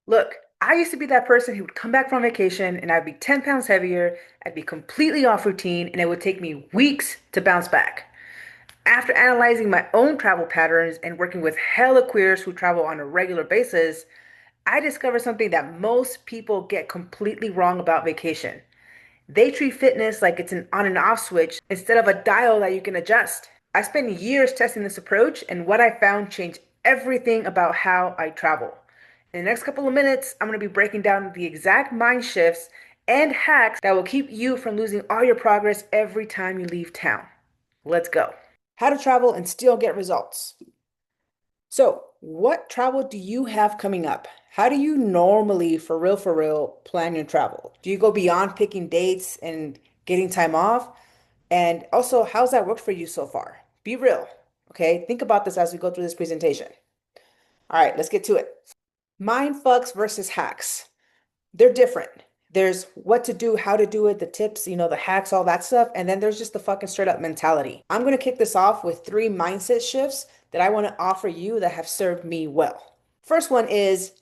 Look, I used to be that person who would come back from vacation and I'd be 10 pounds heavier, I'd be completely off routine, and it would take me weeks to bounce back. After analyzing my own travel patterns and working with hella queers who travel on a regular basis, I discovered something that most people get completely wrong about vacation. They treat fitness like it's an on and off switch instead of a dial that you can adjust. I spent years testing this approach, and what I found changed everything about how I travel. In the next couple of minutes, I'm going to be breaking down the exact mind shifts and hacks that will keep you from losing all your progress every time you leave town. Let's go. How to travel and still get results. So, what travel do you have coming up? How do you normally, for real, plan your travel? Do you go beyond picking dates and getting time off? And also, how's that worked for you so far? Be real, okay? Think about this as we go through this presentation. All right, let's get to it. Mind fucks versus hacks. They're different. There's what to do, how to do it, the tips, the hacks, all that stuff. And then there's just the fucking straight up mentality. I'm going to kick this off with three mindset shifts that I want to offer you that have served me well. First one is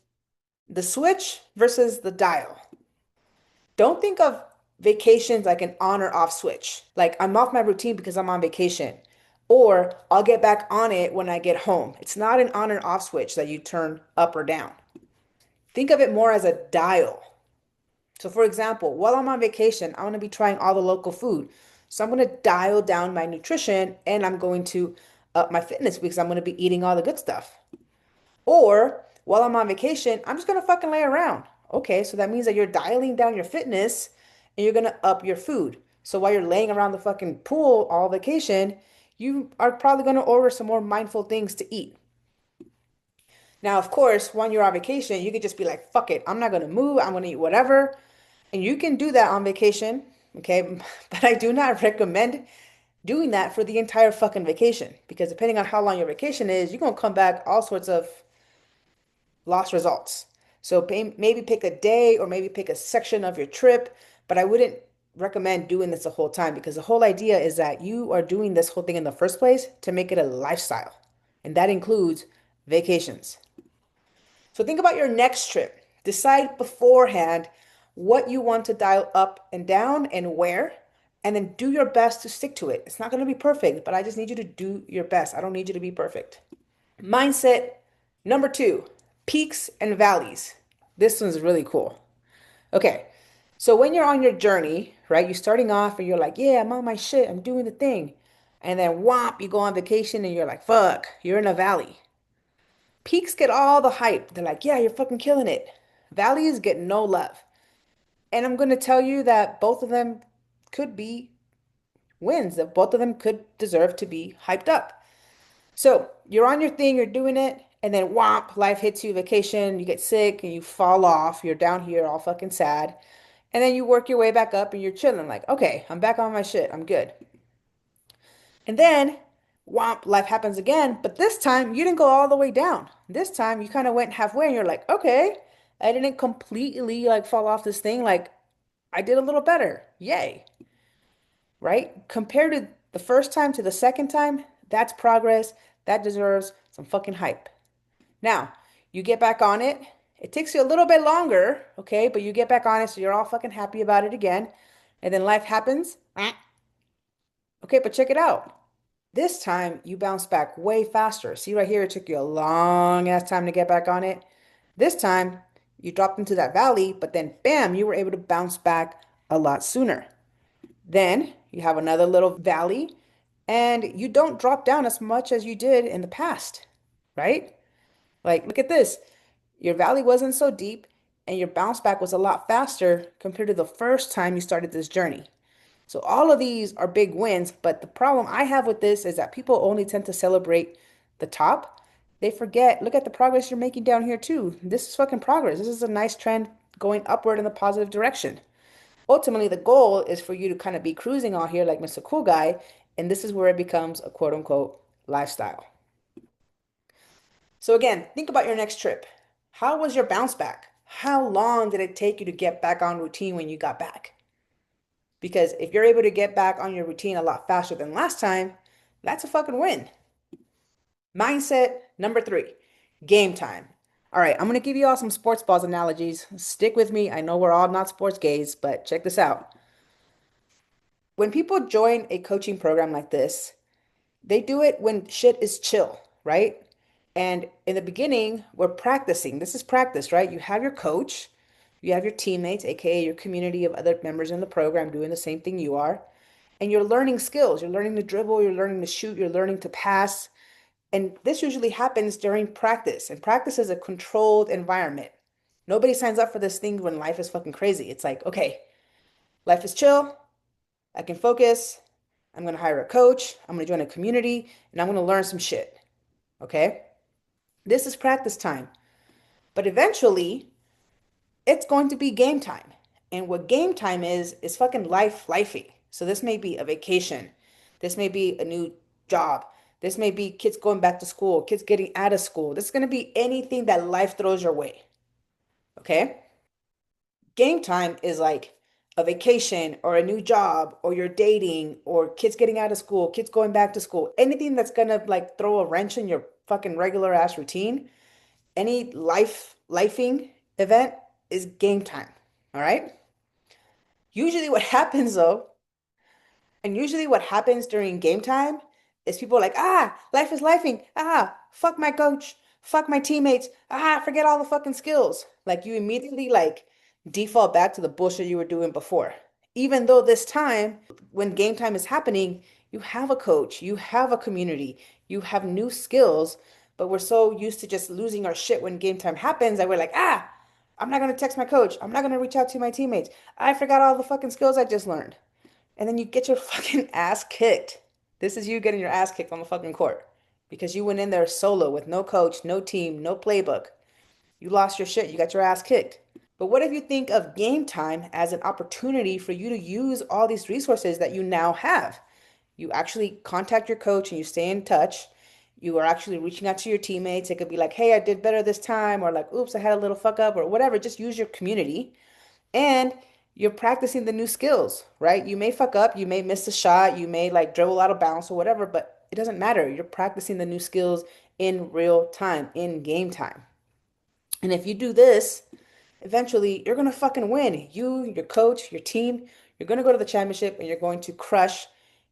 the switch versus the dial. Don't think of vacations like an on or off switch. Like I'm off my routine because I'm on vacation, or I'll get back on it when I get home. It's not an on and off switch that you turn up or down. Think of it more as a dial. So, for example, while I'm on vacation, I want to be trying all the local food. So, I'm going to dial down my nutrition and I'm going to up my fitness because I'm going to be eating all the good stuff. Or while I'm on vacation, I'm just going to fucking lay around. Okay, so that means that you're dialing down your fitness and you're going to up your food. So, while you're laying around the fucking pool all vacation, you are probably going to order some more mindful things to eat. Now, of course, when you're on vacation, you could just be like, fuck it, I'm not going to move, I'm going to eat whatever. And you can do that on vacation, okay? But I do not recommend doing that for the entire fucking vacation because depending on how long your vacation is, you're gonna come back all sorts of lost results. So maybe pick a day or maybe pick a section of your trip, but I wouldn't recommend doing this the whole time because the whole idea is that you are doing this whole thing in the first place to make it a lifestyle, and that includes vacations. So think about your next trip. Decide beforehand what you want to dial up and down and where, and then do your best to stick to it. It's not going to be perfect, but I just need you to do your best. I don't need you to be perfect. Mindset number two, peaks and valleys. This one's really cool. Okay, so when you're on your journey, right, you're starting off and you're like, yeah, I'm on my shit, I'm doing the thing. And then whomp, you go on vacation and you're like, fuck, you're in a valley. Peaks get all the hype. They're like, yeah, you're fucking killing it. Valleys get no love. And I'm going to tell you that both of them could be wins, that both of them could deserve to be hyped up. So you're on your thing, you're doing it, and then whomp, life hits you, vacation, you get sick and you fall off. You're down here all fucking sad. And then you work your way back up and you're chilling, like, okay, I'm back on my shit. I'm good. And then, whomp, life happens again. But this time, you didn't go all the way down. This time, you kind of went halfway and you're like, okay, I didn't completely like fall off this thing. Like, I did a little better. Yay. Right? Compared to the first time to the second time, that's progress. That deserves some fucking hype. Now, you get back on it. It takes you a little bit longer, okay? But you get back on it, so you're all fucking happy about it again. And then life happens. Okay, but check it out. This time you bounce back way faster. See right here, it took you a long ass time to get back on it. This time you dropped into that valley, but then bam, you were able to bounce back a lot sooner. Then you have another little valley and you don't drop down as much as you did in the past, right? Like, look at this. Your valley wasn't so deep and your bounce back was a lot faster compared to the first time you started this journey. So all of these are big wins, but the problem I have with this is that people only tend to celebrate the top. They forget, look at the progress you're making down here too. This is fucking progress. This is a nice trend going upward in the positive direction. Ultimately, the goal is for you to kind of be cruising on here like Mr. Cool Guy, and this is where it becomes a quote unquote lifestyle. So again, think about your next trip. How was your bounce back? How long did it take you to get back on routine when you got back? Because if you're able to get back on your routine a lot faster than last time, that's a fucking win. Mindset number three, game time. All right, I'm gonna give you all some sports balls analogies. Stick with me. I know we're all not sports gays, but check this out. When people join a coaching program like this, they do it when shit is chill, right? And in the beginning, we're practicing. This is practice, right? You have your coach, you have your teammates, aka your community of other members in the program doing the same thing you are, and you're learning skills. You're learning to dribble, you're learning to shoot, you're learning to pass. And this usually happens during practice. And practice is a controlled environment. Nobody signs up for this thing when life is fucking crazy. It's like, okay, life is chill. I can focus. I'm going to hire a coach. I'm going to join a community and I'm going to learn some shit. Okay. This is practice time. But eventually, it's going to be game time. And what game time is fucking lifey. So this may be a vacation. This may be a new job. This may be kids going back to school, kids getting out of school. This is going to be anything that life throws your way. Okay? Game time is like a vacation or a new job or you're dating or kids getting out of school, kids going back to school. Anything that's going to like throw a wrench in your fucking regular ass routine, any lifing event is game time. All right? Usually what happens though, and usually what happens during game time is people are like, life is lifing. Fuck my coach. Fuck my teammates. Forget all the fucking skills. Like you immediately like default back to the bullshit you were doing before. Even though this time, when game time is happening, you have a coach, you have a community, you have new skills, but we're so used to just losing our shit when game time happens that we're like, I'm not gonna text my coach. I'm not gonna reach out to my teammates. I forgot all the fucking skills I just learned. And then you get your fucking ass kicked. This is you getting your ass kicked on the fucking court because you went in there solo with no coach, no team, no playbook. You lost your shit. You got your ass kicked. But what if you think of game time as an opportunity for you to use all these resources that you now have? You actually contact your coach and you stay in touch. You are actually reaching out to your teammates. It could be like, hey, I did better this time, or like, oops, I had a little fuck up, or whatever. Just use your community and you're practicing the new skills, right? You may fuck up, you may miss a shot, you may like dribble out of bounds or whatever, but it doesn't matter. You're practicing the new skills in real time, in game time. And if you do this, eventually you're gonna fucking win. You, your coach, your team, you're gonna go to the championship and you're going to crush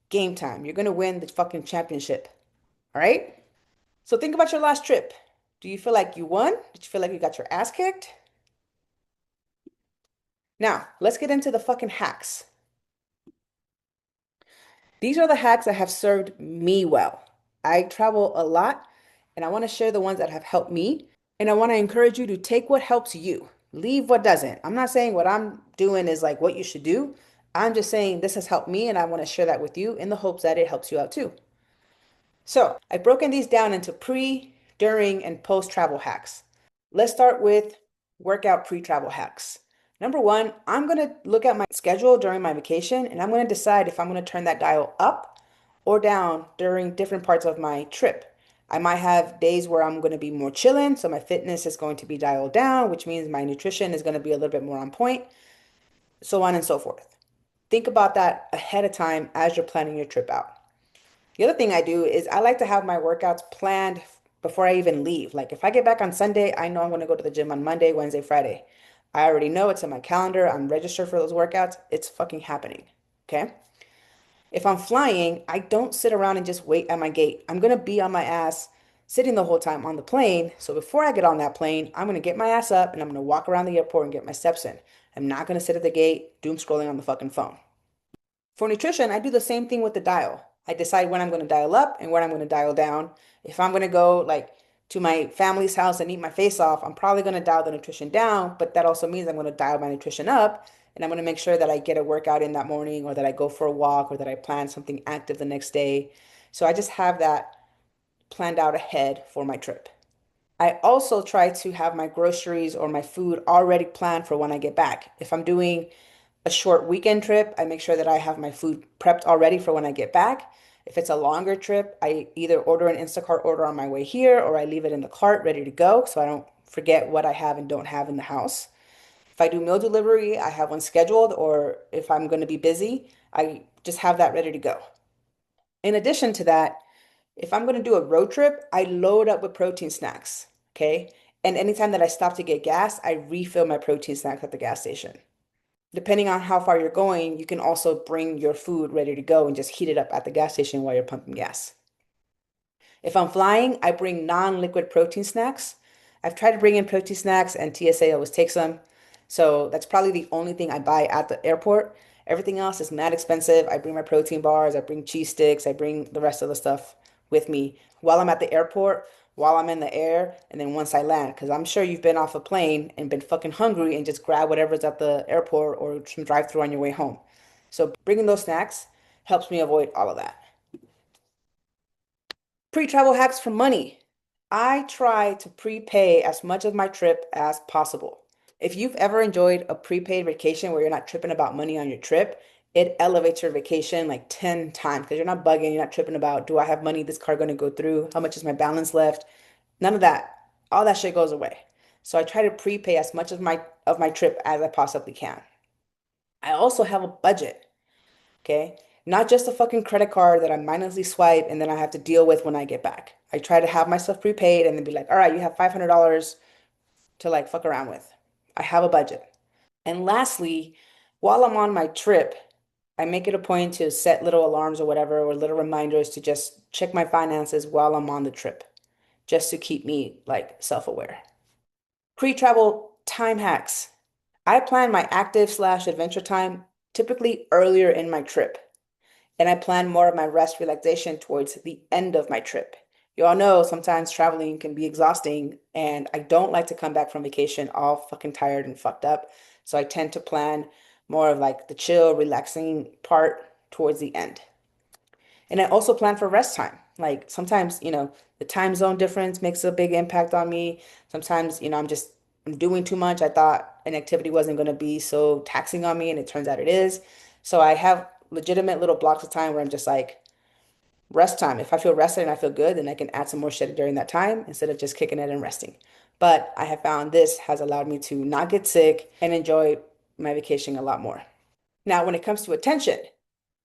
game time. You're gonna win the fucking championship. All right? So think about your last trip. Do you feel like you won? Did you feel like you got your ass kicked? Now, let's get into the fucking hacks. These are the hacks that have served me well. I travel a lot and I want to share the ones that have helped me. And I want to encourage you to take what helps you, leave what doesn't. I'm not saying what I'm doing is like what you should do. I'm just saying this has helped me and I want to share that with you in the hopes that it helps you out too. So I've broken these down into pre, during, and post travel hacks. Let's start with workout pre travel hacks. Number one, I'm going to look at my schedule during my vacation and I'm going to decide if I'm going to turn that dial up or down during different parts of my trip. I might have days where I'm going to be more chilling, so my fitness is going to be dialed down, which means my nutrition is going to be a little bit more on point, so on and so forth. Think about that ahead of time as you're planning your trip out. The other thing I do is I like to have my workouts planned before I even leave. Like if I get back on Sunday, I know I'm going to go to the gym on Monday, Wednesday, Friday. I already know it's in my calendar. I'm registered for those workouts. It's fucking happening. Okay? If I'm flying, I don't sit around and just wait at my gate. I'm going to be on my ass sitting the whole time on the plane. So before I get on that plane, I'm going to get my ass up and I'm going to walk around the airport and get my steps in. I'm not going to sit at the gate doom scrolling on the fucking phone. For nutrition, I do the same thing with the dial. I decide when I'm going to dial up and when I'm going to dial down. If I'm going to go like to my family's house and eat my face off, I'm probably going to dial the nutrition down, but that also means I'm going to dial my nutrition up and I'm going to make sure that I get a workout in that morning or that I go for a walk or that I plan something active the next day. So I just have that planned out ahead for my trip. I also try to have my groceries or my food already planned for when I get back. If I'm doing a short weekend trip, I make sure that I have my food prepped already for when I get back. If it's a longer trip, I either order an Instacart order on my way here or I leave it in the cart ready to go so I don't forget what I have and don't have in the house. If I do meal delivery, I have one scheduled, or if I'm going to be busy, I just have that ready to go. In addition to that, if I'm going to do a road trip, I load up with protein snacks. Okay. And anytime that I stop to get gas, I refill my protein snacks at the gas station. Depending on how far you're going, you can also bring your food ready to go and just heat it up at the gas station while you're pumping gas. If I'm flying, I bring non-liquid protein snacks. I've tried to bring in protein snacks and TSA always takes them. So that's probably the only thing I buy at the airport. Everything else is mad expensive. I bring my protein bars, I bring cheese sticks, I bring the rest of the stuff with me while I'm at the airport, while I'm in the air, and then once I land. Because I'm sure you've been off a plane and been fucking hungry and just grab whatever's at the airport or some drive-through on your way home. So bringing those snacks helps me avoid all of that. Pre-travel hacks for money. I try to prepay as much of my trip as possible. If you've ever enjoyed a prepaid vacation where you're not tripping about money on your trip, it elevates your vacation like 10 times because you're not bugging, you're not tripping about, do I have money this car going to go through? How much is my balance left? None of that. All that shit goes away. So I try to prepay as much of my trip as I possibly can. I also have a budget. Okay. Not just a fucking credit card that I mindlessly swipe and then I have to deal with when I get back. I try to have myself prepaid and then be like, all right, you have $500 to like fuck around with. I have a budget. And lastly, while I'm on my trip, I make it a point to set little alarms or whatever, or little reminders to just check my finances while I'm on the trip, just to keep me like self-aware. Pre-travel time hacks. I plan my active slash adventure time typically earlier in my trip. And I plan more of my rest relaxation towards the end of my trip. You all know sometimes traveling can be exhausting, and I don't like to come back from vacation all fucking tired and fucked up. So I tend to plan more of like the chill, relaxing part towards the end. And I also plan for rest time. Like sometimes, the time zone difference makes a big impact on me. Sometimes, I'm doing too much. I thought an activity wasn't going to be so taxing on me, and it turns out it is. So I have legitimate little blocks of time where I'm just like, rest time. If I feel rested and I feel good, then I can add some more shit during that time instead of just kicking it and resting. But I have found this has allowed me to not get sick and enjoy my vacation a lot more. Now, when it comes to attention,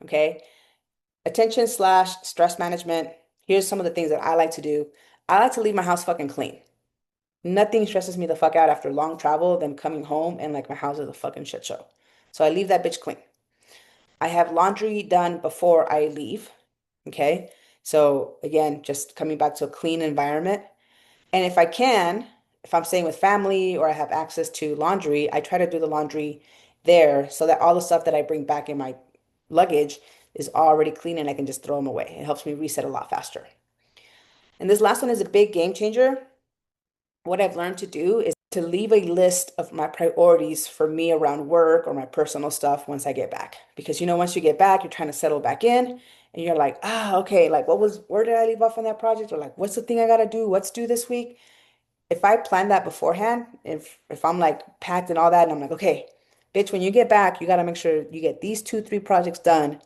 okay, attention slash stress management, here's some of the things that I like to do. I like to leave my house fucking clean. Nothing stresses me the fuck out after long travel than coming home and like my house is a fucking shit show. So I leave that bitch clean. I have laundry done before I leave. Okay. So again, just coming back to a clean environment. And if I can, if I'm staying with family or I have access to laundry, I try to do the laundry there so that all the stuff that I bring back in my luggage is already clean and I can just throw them away. It helps me reset a lot faster. And this last one is a big game changer. What I've learned to do is to leave a list of my priorities for me around work or my personal stuff once I get back. Because once you get back, you're trying to settle back in and you're like, okay, like where did I leave off on that project? Or like, what's the thing I gotta do? What's due this week? If I plan that beforehand, if I'm like packed and all that, and I'm like, okay, bitch, when you get back, you gotta make sure you get these two, three projects done.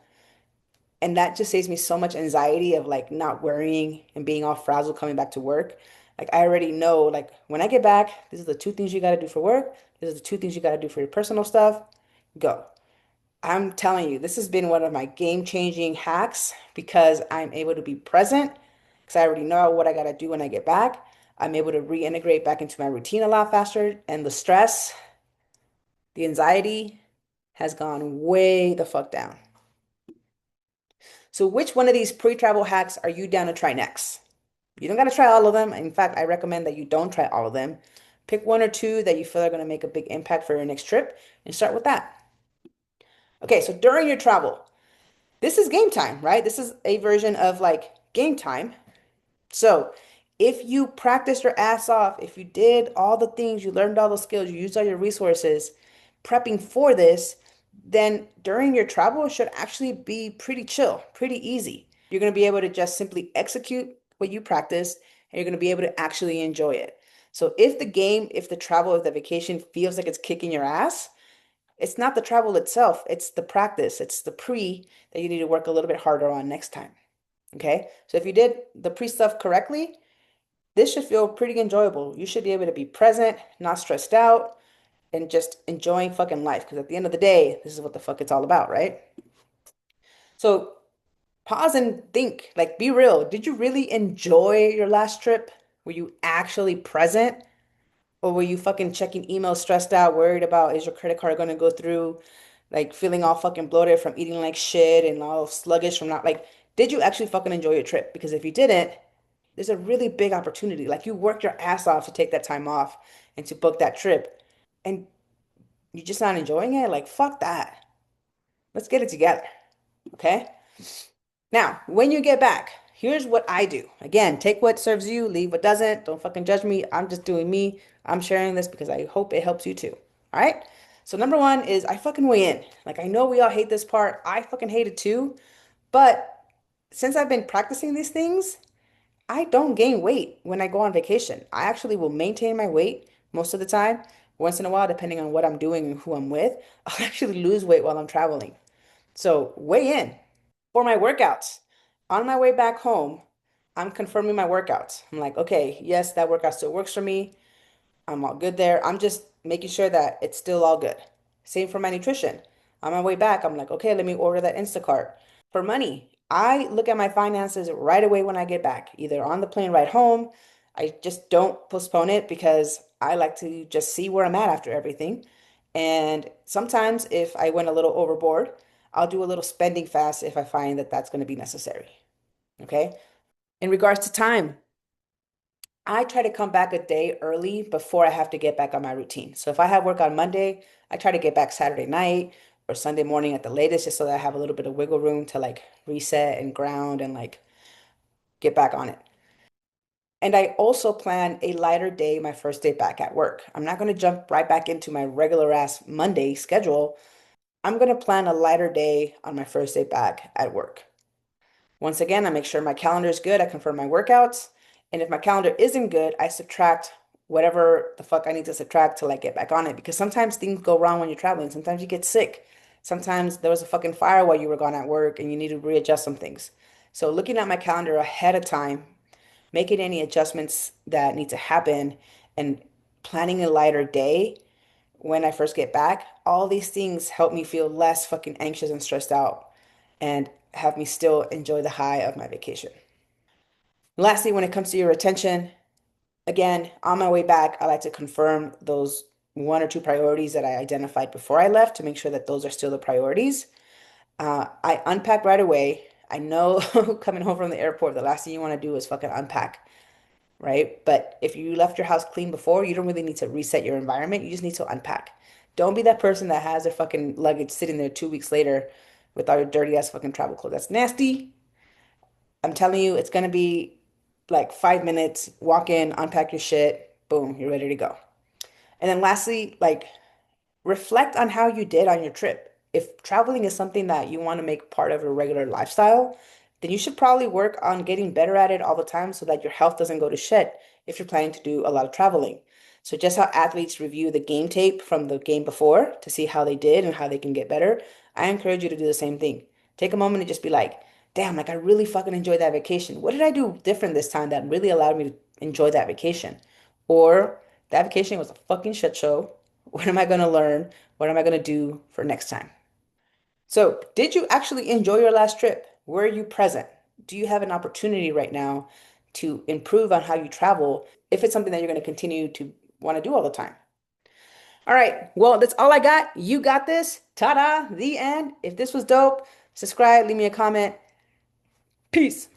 And that just saves me so much anxiety of like not worrying and being all frazzled coming back to work. Like I already know, like when I get back, these are the two things you got to do for work. These are the two things you got to do for your personal stuff. Go. I'm telling you, this has been one of my game-changing hacks because I'm able to be present because I already know what I got to do when I get back. I'm able to reintegrate back into my routine a lot faster, and the stress, the anxiety has gone way the fuck down. So which one of these pre-travel hacks are you down to try next? You don't got to try all of them. In fact, I recommend that you don't try all of them. Pick one or two that you feel are going to make a big impact for your next trip and start with that. Okay, so during your travel, this is game time, right? This is a version of like game time. So if you practiced your ass off, if you did all the things, you learned all the skills, you used all your resources prepping for this, then during your travel, it should actually be pretty chill, pretty easy. You're going to be able to just simply execute what you practiced and you're going to be able to actually enjoy it. So if the game, if the travel, if the vacation feels like it's kicking your ass, it's not the travel itself, it's the practice, it's the pre that you need to work a little bit harder on next time. Okay. So if you did the pre stuff correctly, this should feel pretty enjoyable. You should be able to be present, not stressed out, and just enjoying fucking life. Because at the end of the day, this is what the fuck it's all about, right? So pause and think, like, be real. Did you really enjoy your last trip? Were you actually present? Or were you fucking checking emails stressed out, worried about is your credit card gonna go through, like feeling all fucking bloated from eating like shit and all sluggish from not like, did you actually fucking enjoy your trip? Because if you didn't, there's a really big opportunity. Like you worked your ass off to take that time off and to book that trip, and you're just not enjoying it. Like, fuck that. Let's get it together. Okay? Now, when you get back, here's what I do. Again, take what serves you, leave what doesn't. Don't fucking judge me. I'm just doing me. I'm sharing this because I hope it helps you too. All right? So, number one is I fucking weigh in. Like, I know we all hate this part. I fucking hate it too. But since I've been practicing these things, I don't gain weight when I go on vacation. I actually will maintain my weight most of the time. Once in a while, depending on what I'm doing and who I'm with, I'll actually lose weight while I'm traveling. So, weigh in. For my workouts, on my way back home, I'm confirming my workouts. I'm like, okay, yes, that workout still works for me. I'm all good there. I'm just making sure that it's still all good. Same for my nutrition. On my way back, I'm like, okay, let me order that Instacart. For money, I look at my finances right away when I get back, either on the plane ride home. I just don't postpone it because I like to just see where I'm at after everything. And sometimes if I went a little overboard, I'll do a little spending fast if I find that that's going to be necessary. Okay. In regards to time, I try to come back a day early before I have to get back on my routine. So if I have work on Monday, I try to get back Saturday night or Sunday morning at the latest, just so that I have a little bit of wiggle room to like reset and ground and like get back on it. And I also plan a lighter day my first day back at work. I'm not going to jump right back into my regular ass Monday schedule. I'm going to plan a lighter day on my first day back at work. Once again, I make sure my calendar is good. I confirm my workouts. And if my calendar isn't good, I subtract whatever the fuck I need to subtract to like get back on it. Because sometimes things go wrong when you're traveling. Sometimes you get sick. Sometimes there was a fucking fire while you were gone at work and you need to readjust some things. So looking at my calendar ahead of time, making any adjustments that need to happen, and planning a lighter day when I first get back, all these things help me feel less fucking anxious and stressed out and have me still enjoy the high of my vacation. Lastly, when it comes to your retention, again, on my way back, I like to confirm those one or two priorities that I identified before I left to make sure that those are still the priorities. I unpack right away. I know coming home from the airport, the last thing you want to do is fucking unpack, right? But if you left your house clean before, you don't really need to reset your environment. You just need to unpack. Don't be that person that has their fucking luggage sitting there 2 weeks later with all your dirty ass fucking travel clothes. That's nasty. I'm telling you, it's gonna be like 5 minutes. Walk in, unpack your shit, boom, you're ready to go. And then lastly, like reflect on how you did on your trip. If traveling is something that you want to make part of your regular lifestyle, then you should probably work on getting better at it all the time so that your health doesn't go to shit if you're planning to do a lot of traveling. So just how athletes review the game tape from the game before to see how they did and how they can get better, I encourage you to do the same thing. Take a moment and just be like, damn, like I really fucking enjoyed that vacation. What did I do different this time that really allowed me to enjoy that vacation? Or that vacation was a fucking shit show. What am I going to learn? What am I going to do for next time? So, did you actually enjoy your last trip? Were you present? Do you have an opportunity right now to improve on how you travel if it's something that you're going to continue to want to do all the time? All right. Well, that's all I got. You got this. Ta-da, the end. If this was dope, subscribe, leave me a comment. Peace.